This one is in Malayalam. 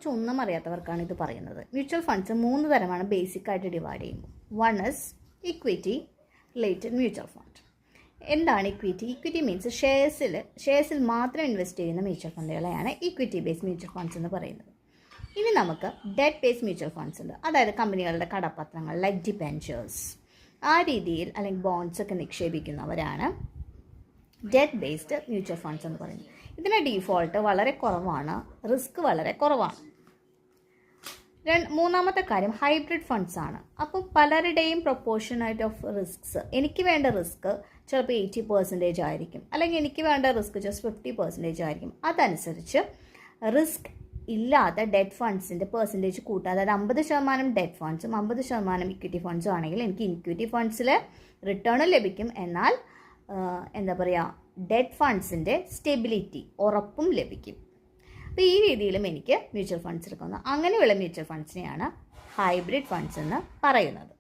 ഇതിനെക്കുറിച്ച് ഒന്നും അറിയാത്തവർക്കാണ് ഇത് പറയുന്നത്. മ്യൂച്വൽ ഫണ്ട്സ് 3 തരമാണ് ബേസിക്കായിട്ട് ഡിവൈഡ് ചെയ്യുമ്പോൾ. One is equity related mutual fund. എന്താണ് ഇക്വിറ്റി? ഇക്വിറ്റി മീൻസ് ഷെയർസിൽ മാത്രം ഇൻവെസ്റ്റ് ചെയ്യുന്ന മ്യൂച്വൽ ഫണ്ടുകളെയാണ് ഇക്വിറ്റി ബേസ്ഡ് മ്യൂച്വൽ ഫണ്ട്സ് എന്ന് പറയുന്നത്. ഇനി നമുക്ക് ഡെറ്റ് ബേസ്ഡ് മ്യൂച്വൽ ഫണ്ട്സ് ഉണ്ട്. അതായത് കമ്പനികളുടെ കടപ്പത്രങ്ങൾ ലൈക്ക് ഡിബെഞ്ചേഴ്സ്, ആ രീതിയിൽ അല്ലെങ്കിൽ ബോണ്ട്സ് ഒക്കെ നിക്ഷേപിക്കുന്നവരാണ് ഡെറ്റ് ബേസ്ഡ് മ്യൂച്വൽ ഫണ്ട്സ് എന്ന് പറയുന്നത്. ഇതിന് ഡീഫോൾട്ട് വളരെ കുറവാണ്, റിസ്ക് വളരെ കുറവാണ്. മൂന്നാമത്തെ കാര്യം ഹൈബ്രിഡ് ഫണ്ട്സ് ആണ്. അപ്പോൾ പലരുടെയും പ്രൊപ്പോർഷനായിട്ട് ഓഫ് റിസ്ക്സ്, എനിക്ക് വേണ്ട റിസ്ക് ചിലപ്പോൾ 80% ആയിരിക്കും, അല്ലെങ്കിൽ എനിക്ക് വേണ്ട റിസ്ക് ജസ്റ്റ് 50% ആയിരിക്കും. അതനുസരിച്ച് റിസ്ക് ഇല്ലാത്ത ഡെറ്റ് ഫണ്ട്സിൻ്റെ പെർസെൻറ്റേജ് കൂട്ടുക. അതായത് 50% ഡെറ്റ് ഫണ്ട്സും 50% ഇക്വിറ്റി ഫണ്ട്സും ആണെങ്കിൽ എനിക്ക് ഇക്വിറ്റി ഫണ്ട്സിൽ റിട്ടേണും ലഭിക്കും, എന്നാൽ എന്താ പറയുക, ഡെറ്റ് ഫണ്ട്സിൻ്റെ സ്റ്റെബിലിറ്റി, ഉറപ്പും ലഭിക്കും. അപ്പോൾ ഈ രീതിയിലും എനിക്ക് മ്യൂച്വൽ ഫണ്ട്സ് എടുക്കുന്നത്. അങ്ങനെയുള്ള മ്യൂച്വൽ ഫണ്ട്സിനെയാണ് ഹൈബ്രിഡ് ഫണ്ട്സ് എന്ന് പറയുന്നത്.